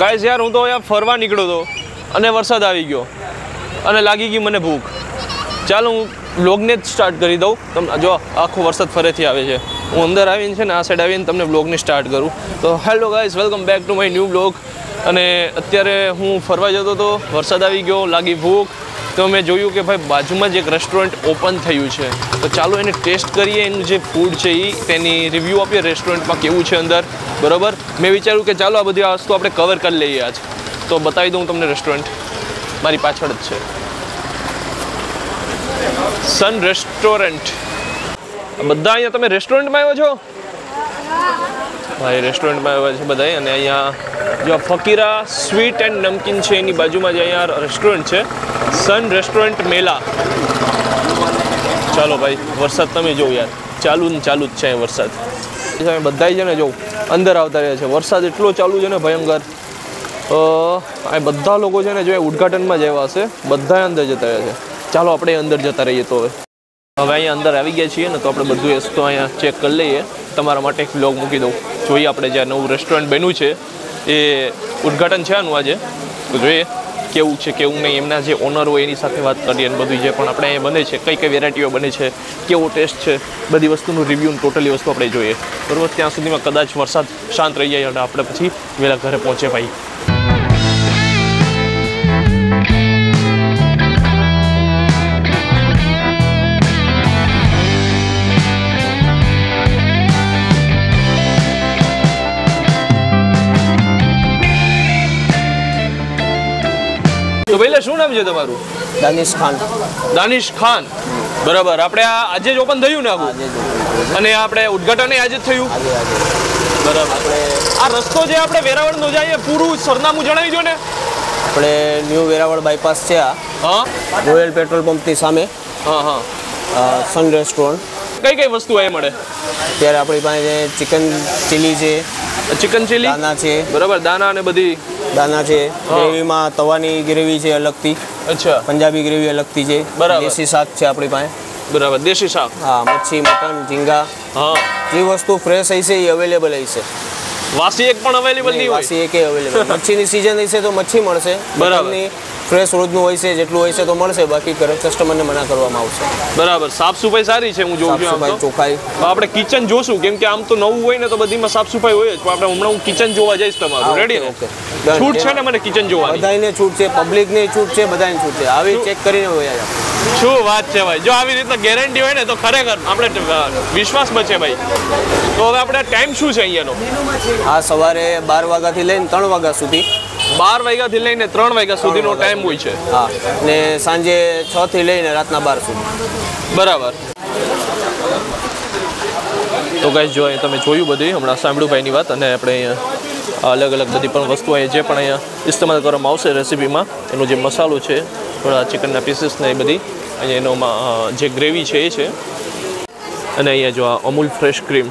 Guys યાર હું તો અહીંયા ફરવા નીકળ્યો હતો અને વરસાદ આવી ગયો અને લાગી ગઈ મને ભૂખ. ચાલો હું વ્લોગને જ સ્ટાર્ટ કરી દઉં. તમને જો આખો વરસાદ ફરીથી આવે છે. હું અંદર આવીને છે ને આ સાઈડ આવીને તમને વ્લોગને સ્ટાર્ટ કરું. તો hello guys, welcome back to my new vlog. અને અત્યારે હું ફરવા જતો હતો, વરસાદ આવી ગયો, લાગી ભૂખ. તો મેં જોયું કે ભાઈ બાજુમાં જ એક રેસ્ટોરન્ટ ઓપન થયું છે. તો ચાલો એને ટેસ્ટ કરીએ, એનું જે ફૂડ છે એ તેની રિવ્યૂ આપીએ રેસ્ટોરન્ટમાં કેવું છે અંદર. બરાબર, મેં વિચાર્યું કે ચાલો આ બધી વસ્તુ આપણે કવર કરી લઈએ આજ. તો બતાવી દઉં તમને રેસ્ટોરન્ટ, મારી પાછળ જ છે સન રેસ્ટોરન્ટ. બધા અહીંયા તમે રેસ્ટોરન્ટમાં આવ્યો છો ભાઈ? રેસ્ટોરન્ટમાં આવ્યા છે બધા. અને અહીંયા જો ફકીરા સ્વીટ એન્ડ નમકીન છે એની બાજુમાં જ અહીંયા રેસ્ટોરન્ટ છે, સન રેસ્ટોરન્ટ મેલા. ચાલો ભાઈ, વરસાદ તમે જો યાર, ચાલુ જ છે વરસાદ. બધા છે ને જો અંદર આવતા રહ્યા છે. વરસાદ એટલો ચાલુ છે ને ભયંકર. આ બધા લોકો છે ને જો ઉદ્ઘાટનમાં જ આવ્યા હશે, બધા અંદર જતા રહ્યા છે. ચાલો આપણે અંદર જતા રહીએ. તો હવે અહીંયા અંદર આવી ગયા છીએ ને, તો આપણે બધું વસ્તુ અહીંયા ચેક કરી લઈએ. તમારા માટે એક વ્લોગ મૂકી દઉં. જોઈએ આપણે જે નવું રેસ્ટોરન્ટ બન્યું છે એ ઉદ્ઘાટન છે આનું આજે, તો જોઈએ કેવું છે કેવું નહીં. એમના જે ઓનર હોય એની સાથે વાત કરીએ અને બધું જે પણ આપણે અહીંયા બને છે, કઈ કઈ વેરાયટીઓ બને છે, કેવો ટેસ્ટ છે, બધી વસ્તુનું રિવ્યૂ ટોટલી વસ્તુ આપણે જોઈએ. બરાબર, ત્યાં સુધીમાં કદાચ વરસાદ શાંત રહી જાય અને આપણે પછી વહેલા ઘરે પહોંચે ભાઈ. તો પહેલા શું નામ છે તમારું? દાનિશ ખાન. દાનિશ ખાન, બરાબર. આપણે આજે જ ઓપન થયું ને આવું, અને આપણે ઉદ્ઘાટન આજે જ થયું, બરાબર. આ રસ્તો જે આપણે વેરાવળનો જાય પૂરું સરનામું જણાવી દો ને. આપણે ન્યૂ વેરાવળ બાયપાસ છે આ. હા, રોયલ પેટ્રોલ પંપની સામે. હા હા, સન રેસ્ટોરન્ટ. કઈ કઈ વસ્તુ અહીંયા મળે? ત્યારે આપણી પાસે ચિકન ચીલી છે, ચિકન ચીલી, દાના છે, બરાબર, દાના અને બધી દાના છે. ગ્રેવીમાં તવાની ગ્રેવી છે અલગથી. અચ્છા, પંજાબી ગ્રેવી અલગથી છે. બરાબર. દેશી શાક છે આપણી પાસે. બરાબર, દેશી શાક. હા, મચ્છી, મટન, ઝીંગા. હા, જે વસ્તુ ફ્રેશ હશે એ અવેલેબલ હશે. વાસી એક પણ અવેલેબલ નહીં હોય? વાસી એક અવેલેબલ. મચ્છીની સીઝન હશે તો મચ્છી મળશે. બરાબર. ફ્રેશ રોજનું હોય છે, જેટલું હોય છે તો મળશે, બાકી કસ્ટમરને મના કરવામાં આવશે. બરાબર. સાફ સફાઈ સારી છે, હું જોઉં છું. ચોખ્ખાઈ. આપણે કિચન જોશું, કેમ કે આમ તો નવું હોય ને તો બધીમાં સાફ સફાઈ હોય જ. પણ આપણે હમણાં હું કિચન જોવા જઈશ તમારું. રેડી ને? છૂટ છે ને મને કિચન જોવાની? બધાને છૂટ છે, પબ્લિકને છૂટ છે, બધાને છૂટ છે. આવી ચેક કરીને હોય. શું વાત છે ભાઈ! જો આવી રીતના ગેરંટી હોય ને તો ખરેખર આપણે વિશ્વાસ બચે ભાઈ. તો હવે આપણે ટાઈમ શું છે અહીંયાનો? આ સવારે 12 વાગ્યાથી લઈને 3 વાગ્યા સુધી. 12 વાગ્યાથી લઈને 3 વાગ્યા સુધીનો ટાઈમ હોય છે. હા, ને સાંજે 6 થી લઈને રાતના 12 સુધી. બરાબર. તો ગાઈસ જો અહીં તમે જોયું બધી, હમણાં સાંભળ્યું ભાઈની વાત. અને આપણે અહીંયા અલગ અલગ બધી પણ વસ્તુ અહીંયા જે પણ અહીંયા ઇસ્તેમાલ કરવામાં આવશે રેસીપીમાં, એનો જે મસાલો છે, થોડા ચિકનના પીસીસ ને એ બધી અહીંયા એનોમાં જે ગ્રેવી છે એ છે. અને અહીંયા જો આ અમૂલ ફ્રેશ ક્રીમ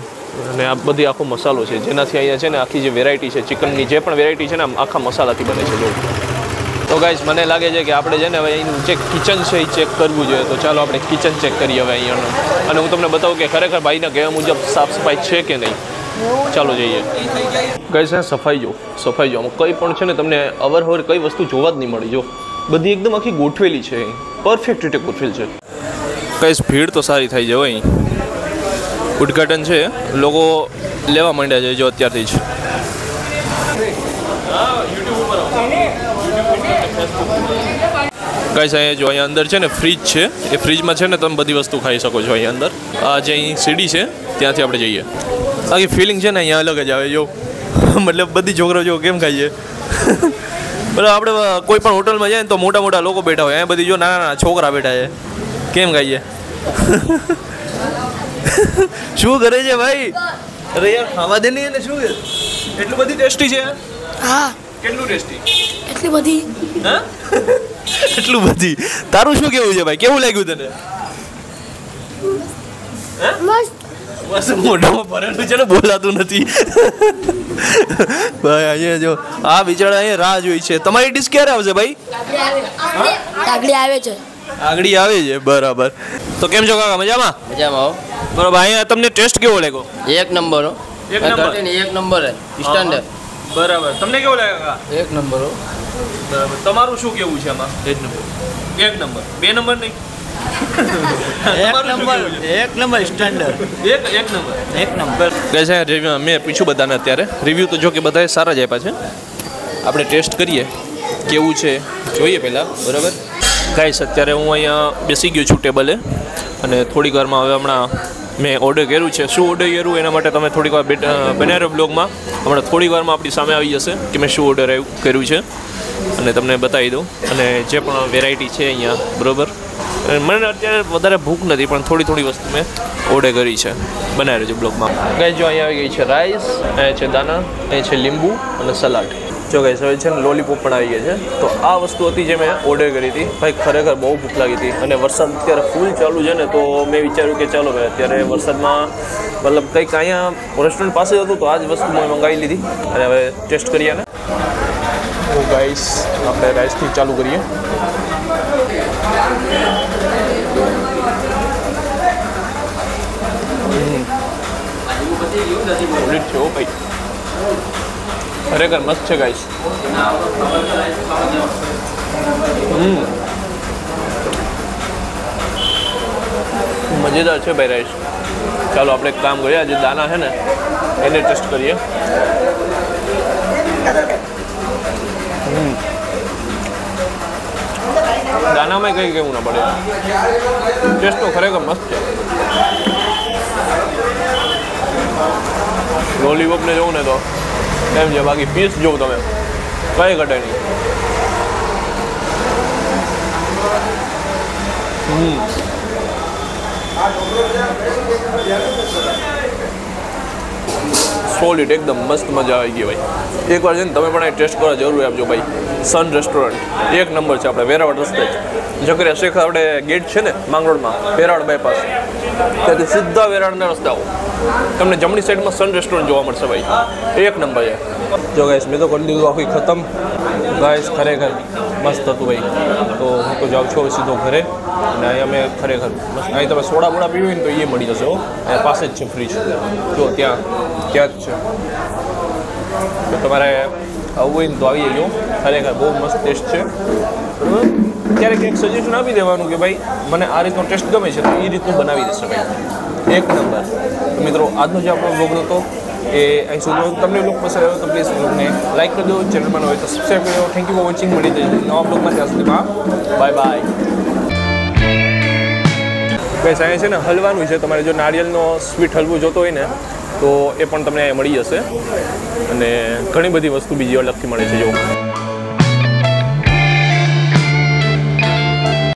અને આ બધી આખો મસાલો છે, જેનાથી અહીંયા છે ને આખી જે વેરાયટી છે ચિકનની, જે પણ વેરાયટી છે ને આખા મસાલાથી બને છે. જો તો ગાઈસ મને લાગે છે કે આપણે છે ને હવે અહીંનું જે કિચન છે એ ચેક કરવું જોઈએ. તો ચાલો આપણે કિચન ચેક કરીએ હવે અહીંયાનું, અને હું તમને બતાવું કે ખરેખર ભાઈના કહેવા મુજબ સાફ સફાઈ છે કે નહીં. ચાલો જઈએ. ગાઈસ આ સફાઈ જો, સફાઈ જો, કંઈ પણ છે ને તમને અવરહવર કઈ વસ્તુ જોવા જ નહીં મળી. જો બધી એકદમ આખી ગોઠવેલી છે, પરફેક્ટ રીતે ગોઠવેલ છે. ગાઈસ ભીડ તો સારી થઈ જાય અહીં. ઉદ્ઘાટન છે, લોકો લેવા માંડ્યા છે જો અત્યારથી જ. ગાઈસ અહીંયા જો અહીંયા અંદર છે ને ફ્રીજ છે, એ ફ્રીજમાં છે ને તમે બધી વસ્તુ ખાઈ શકો છો અહીંયા અંદર. આ જે અહીં સીડી છે ત્યાંથી આપણે જઈએ. આખી ફિલિંગ છે ને અહીંયા અલગ જ આવે. જો મતલબ બધી છોકરો જો કેમ ખાઈએ. બરાબર, આપણે કોઈ પણ હોટલમાં જાય ને તો મોટા મોટા લોકો બેઠા હોય, અહીંયા બધી જો નાના નાના છોકરા બેઠા છે. કેમ ખાઈએ? શું કરે છે ભાઈ? અરે યાર ખાવા દે ને. શું એટલું બધી ટેસ્ટી છે? હા. કેટલું ટેસ્ટી? એટલી બધી. હા, એટલું બધી. તારું શું કેવું છે ભાઈ? કેવું લાગ્યું તને? મસ્ત. બસ મોઢામાં ભરેલું છે ને, બોલાતું નથી. ભાઈ અહીંયા જો આ બિચારા અહીંયા રાહ જોઈ છે. તમારી ડીશ ક્યારે આવશે ભાઈ? આગળ આવે છે. આગળ આવે છે, બરાબર. તો કેમ છો કાકા? મજામાં? મજામાં. બરાબર. અહીંયા તમને ટેસ્ટ કેવો લાગ્યો? એક નંબર. એક નંબર. એક નંબર સ્ટાન્ડર્ડ. બરાબર, તમને કેવું લાગે કાકા? એક નંબર હો. બરાબર, તમારું શું કેવું છે આમાં? એક નંબર. 2 નંબર નહીં. તમારું શું કેવું છે? એક નંબર સ્ટાન્ડર્ડ. એક નંબર. એક નંબર. ગાઈસ આ રિવ્યુ મેં પૂછ્યું બધાને અત્યારે રિવ્યૂ તો જો કે બધાએ સારા જ આપ્યા છે. આપણે ટેસ્ટ કરીએ કેવું છે જોઈએ પહેલાં. બરાબર ગાઈસ અત્યારે હું અહીંયા બેસી ગયો છું ટેબલે અને થોડીક વારમાં હવે હમણાં મેં ઓર્ડર કર્યું છે. શું ઓર્ડર કર્યું એના માટે તમે થોડીક વાર બન્યા રહો બ્લોગમાં. હમણાં થોડીક વારમાં આપણી સામે આવી જશે કે મેં શું ઓર્ડર કર્યું છે અને તમને બતાવી દઉં અને જે પણ વેરાયટી છે અહીંયા. બરાબર, મને અત્યારે વધારે ભૂખ નથી પણ થોડી વસ્તુ મેં ઓર્ડર કરી છે. બનાવી રહેજો બ્લોગમાં. ગાઈસ જો અહીંયા આવી ગઈ છે રાઈસ, અહીંયા છે દાના, અહીંયા છે લીંબુ અને સલાડ. જો ગાઈસ હવે છે ને લોલીપોપ પણ આવી ગયા છે. તો આ વસ્તુ હતી જે મેં ઓર્ડર કરી હતી. ભાઈ ખરેખર બહુ ભૂખ લાગી હતી અને વરસાદ અત્યારે ફૂલ ચાલુ છે ને તો મેં વિચાર્યું કે ચાલો ભાઈ અત્યારે વરસાદમાં મતલબ કંઈક અહીંયા રેસ્ટોરન્ટ પાસે હતું તો આ જ વસ્તુ મેં મંગાવી લીધી અને હવે ટેસ્ટ કરીએ ને. તો ગાઈસ આપણે રાઈસથી ચાલુ કરીએ. સોલિડ છે હો ભાઈ, ખરેખર મસ્ત છે ગાઈસ. મજેદાર છે ભાઈ રાઈસ. ચાલો આપણે એક કામ કરીએ, આજે દાના છે ને એને ટેસ્ટ કરીએ. દાનામાં કંઈ કેવું ના પડે, ટેસ્ટ તો ખરેખર મસ્ત છે. લોલીપોપને જોઉં ને તો એમ છે, બાકી પીસ જોઉં તમે કંઈ ઘટે નહીં. સોલિડ એકદમ મસ્ત, મજા આવી ગઈ ભાઈ. એકવાર છે ને તમે પણ ટેસ્ટ કરવા જરૂર આપજો ભાઈ. સન રેસ્ટોરન્ટ એક નંબર છે. આપણે વેરાવળ રસ્તે જ જકરિયા શેખ આપણે ગેટ છે ને માંગરોળમાં, વેરાવળ બાયપાસ, ત્યાંથી સીધા વેરાવળના રસ્તે આવો તમને જમણી સાઈડમાં સન રેસ્ટોરન્ટ જોવા મળશે ભાઈ. એક નંબર છે. જો ગાઈસ મેં તો કરી દીધું આખી ખતમ. ગાઈસ ખરેખર મસ્ત હતું ભાઈ. તો હું તો જાઉં છું સીધો ઘરે અને અહીંયા મેં ખરેખર મસ્ત. અહીં તમે સોડા બોડા પીવું હોય ને તો એ મળી જશે હો, અહીંયા પાસે જ છે ફ્રીજ. જો ત્યાં જ છે. તો તમારે આવવું હોય ને તો આવી જજો. ખરેખર બહુ મસ્ત ટેસ્ટ છે. ક્યારેક એક સજેશન આપી દેવાનું કે ભાઈ મને આ રીતનો ટેસ્ટ ગમે છે તો એ રીતનું બનાવી દેશે ભાઈ. એક નંબર. તો મિત્રો આજનો જે આપણો બ્લોગ હતો એ અહીં સુધી. તમને બ્લોગ પસંદ આવ્યો તો પ્લીઝ બ્લોગને લાઈક કરી દો, ચેનલમાં હોય તો સબસ્ક્રાઈબ કરી દો. Thank you for watching. મળી જશે નવા બ્લોગમાં, ત્યાં સુધીમાં બાય બાય. ભાઈ અહીંયા છે ને હલવાનું છે, તમારે જો નારિયેળનો સ્વીટ હલવું જોતો હોય ને તો એ પણ તમને મળી જશે અને ઘણી બધી વસ્તુ બીજી અલગથી મળે છે. જો